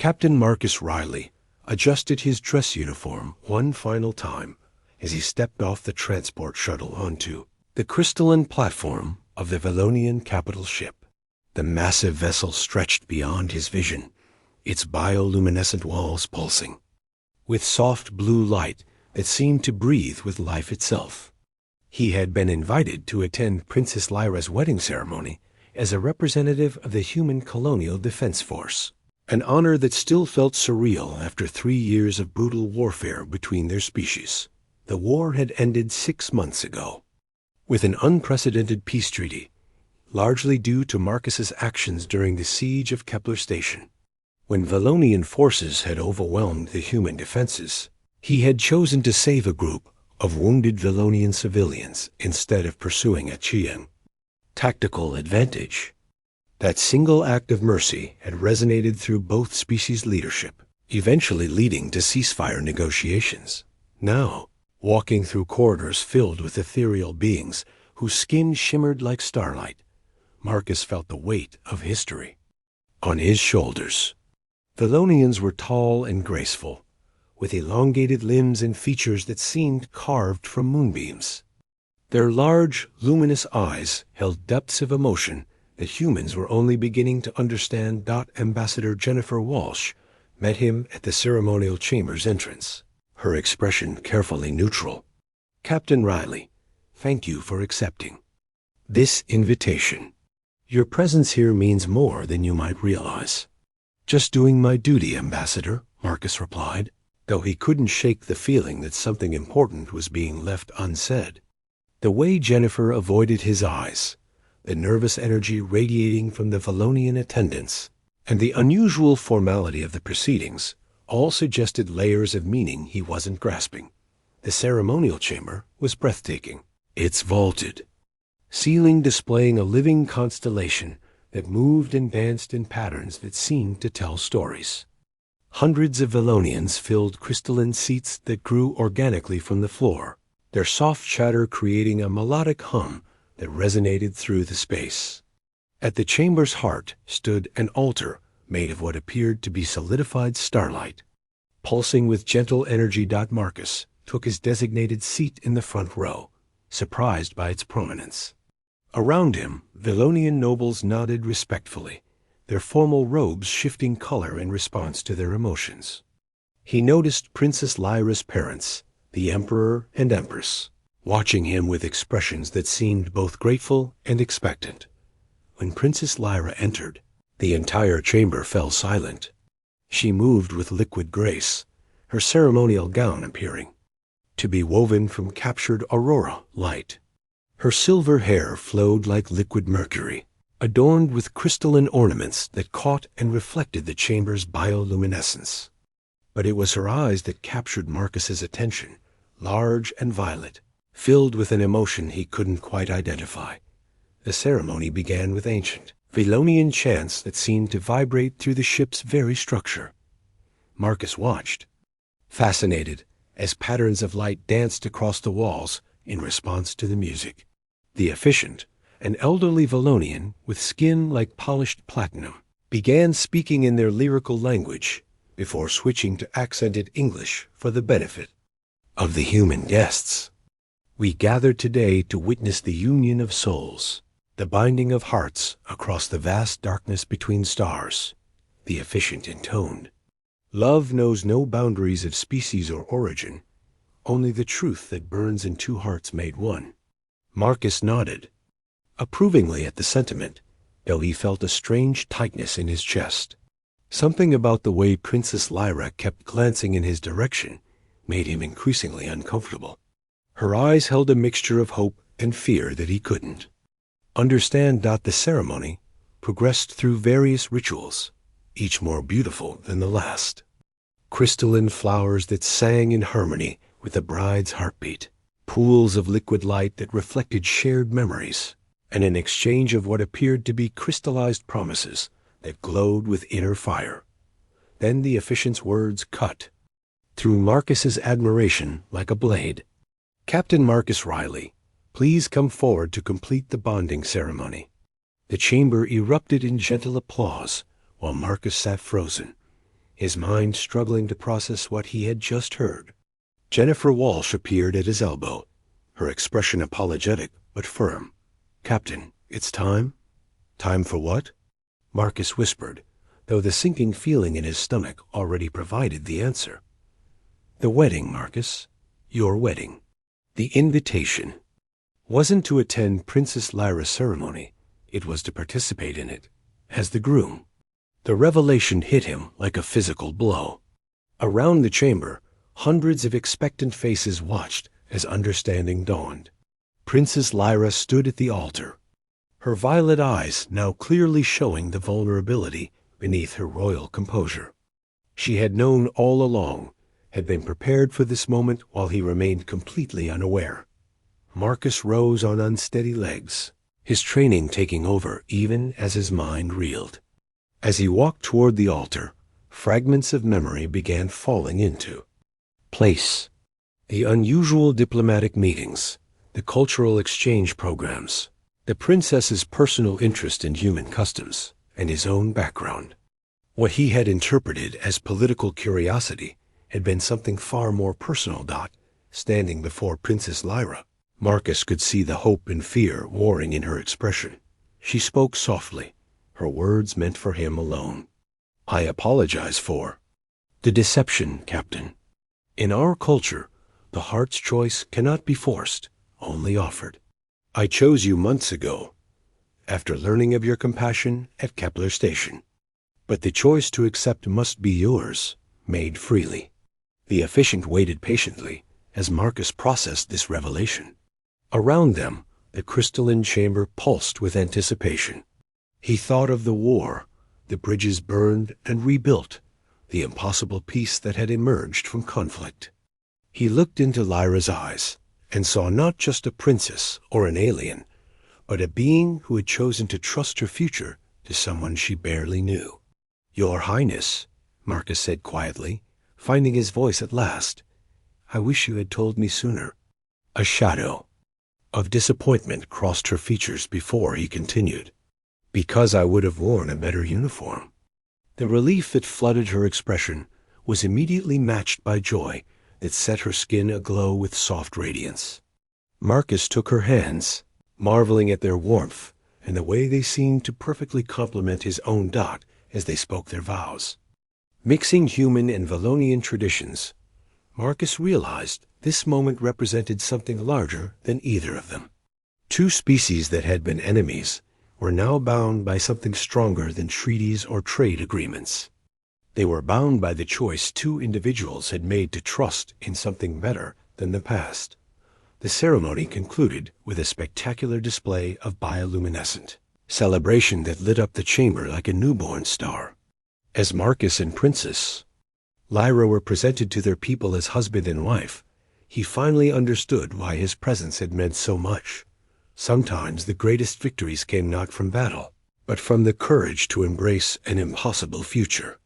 Captain Marcus Riley adjusted his dress uniform one final time as he stepped off the transport shuttle onto the crystalline platform of the Valonian capital ship. The massive vessel stretched beyond his vision, its bioluminescent walls pulsing with soft blue light that seemed to breathe with life itself. He had been invited to attend Princess Lyra's wedding ceremony as a representative of the human colonial defense force, an honor that still felt surreal after 3 years of brutal warfare between their species. The war had ended 6 months ago, with an unprecedented peace treaty, largely due to Marcus's actions during the siege of Kepler Station. When Valonian forces had overwhelmed the human defenses, he had chosen to save a group of wounded Valonian civilians instead of pursuing a Chiang tactical advantage. That single act of mercy had resonated through both species' leadership, eventually leading to ceasefire negotiations. Now, walking through corridors filled with ethereal beings whose skin shimmered like starlight, Marcus felt the weight of history on his shoulders. Valonians were tall and graceful, with elongated limbs and features that seemed carved from moonbeams. Their large, luminous eyes held depths of emotion that humans were only beginning to understand. Ambassador Jennifer Walsh met him at the ceremonial chamber's entrance, her expression carefully neutral. "Captain Riley, thank you for accepting this invitation. Your presence here means more than you might realize." "Just doing my duty, Ambassador," Marcus replied, though he couldn't shake the feeling that something important was being left unsaid. The way Jennifer avoided his eyes, the nervous energy radiating from the Valonian attendants, and the unusual formality of the proceedings all suggested layers of meaning he wasn't grasping. The ceremonial chamber was breathtaking. Its vaulted ceiling displaying a living constellation that moved and danced in patterns that seemed to tell stories. Hundreds of Valonians filled crystalline seats that grew organically from the floor, their soft chatter creating a melodic hum that resonated through the space. At the chamber's heart stood an altar made of what appeared to be solidified starlight, pulsing with gentle energy. Marcus took his designated seat in the front row, surprised by its prominence. Around him, Valonian nobles nodded respectfully, their formal robes shifting color in response to their emotions. He noticed Princess Lyra's parents, the Emperor and Empress, watching him with expressions that seemed both grateful and expectant. When Princess Lyra entered, the entire chamber fell silent. She moved with liquid grace, her ceremonial gown appearing to be woven from captured aurora light. Her silver hair flowed like liquid mercury, adorned with crystalline ornaments that caught and reflected the chamber's bioluminescence. But it was her eyes that captured Marcus's attention, large and violet, filled with an emotion he couldn't quite identify. The ceremony began with ancient Valonian chants that seemed to vibrate through the ship's very structure. Marcus watched, fascinated, as patterns of light danced across the walls in response to the music. The officiant, an elderly Valonian with skin like polished platinum, began speaking in their lyrical language before switching to accented English for the benefit of the human guests. "We gathered today to witness the union of souls, the binding of hearts across the vast darkness between stars," the officiant intoned. "Love knows no boundaries of species or origin, only the truth that burns in two hearts made one." Marcus nodded approvingly at the sentiment, though he felt a strange tightness in his chest. Something about the way Princess Lyra kept glancing in his direction made him increasingly uncomfortable. Her eyes held a mixture of hope and fear that he couldn't understand. The ceremony progressed through various rituals, each more beautiful than the last. Crystalline flowers that sang in harmony with the bride's heartbeat, pools of liquid light that reflected shared memories, and an exchange of what appeared to be crystallized promises that glowed with inner fire. Then the officiant's words cut through Marcus's admiration like a blade. "Captain Marcus Riley, please come forward to complete the bonding ceremony." The chamber erupted in gentle applause while Marcus sat frozen, his mind struggling to process what he had just heard. Jennifer Walsh appeared at his elbow, her expression apologetic but firm. "Captain, it's time?" "Time for what?" Marcus whispered, though the sinking feeling in his stomach already provided the answer. "The wedding, Marcus. Your wedding." The invitation wasn't to attend Princess Lyra's ceremony. It was to participate in it, as the groom. The revelation hit him like a physical blow. Around the chamber, hundreds of expectant faces watched as understanding dawned. Princess Lyra stood at the altar, her violet eyes now clearly showing the vulnerability beneath her royal composure. She had known all along, had been prepared for this moment while he remained completely unaware. Marcus rose on unsteady legs, his training taking over even as his mind reeled. As he walked toward the altar, fragments of memory began falling into place. The unusual diplomatic meetings, the cultural exchange programs, the princess's personal interest in human customs, and his own background. What he had interpreted as political curiosity had been something far more personal. Standing before Princess Lyra, Marcus could see the hope and fear warring in her expression. She spoke softly, her words meant for him alone. "I apologize for the deception, Captain. In our culture, the heart's choice cannot be forced, only offered. I chose you months ago, after learning of your compassion at Kepler Station. But the choice to accept must be yours, made freely." The officiant waited patiently as Marcus processed this revelation. Around them, the crystalline chamber pulsed with anticipation. He thought of the war, the bridges burned and rebuilt, the impossible peace that had emerged from conflict. He looked into Lyra's eyes and saw not just a princess or an alien, but a being who had chosen to trust her future to someone she barely knew. "Your Highness," Marcus said quietly, finding his voice at last, "I wish you had told me sooner." A shadow of disappointment crossed her features before he continued. "Because I would have worn a better uniform." The relief that flooded her expression was immediately matched by joy that set her skin aglow with soft radiance. Marcus took her hands, marveling at their warmth and the way they seemed to perfectly complement his own as they spoke their vows. Mixing human and Valonian traditions, Marcus realized this moment represented something larger than either of them. Two species that had been enemies were now bound by something stronger than treaties or trade agreements. They were bound by the choice two individuals had made to trust in something better than the past. The ceremony concluded with a spectacular display of bioluminescent celebration that lit up the chamber like a newborn star. As Marcus and Princess Lyra were presented to their people as husband and wife, he finally understood why his presence had meant so much. Sometimes the greatest victories came not from battle, but from the courage to embrace an impossible future.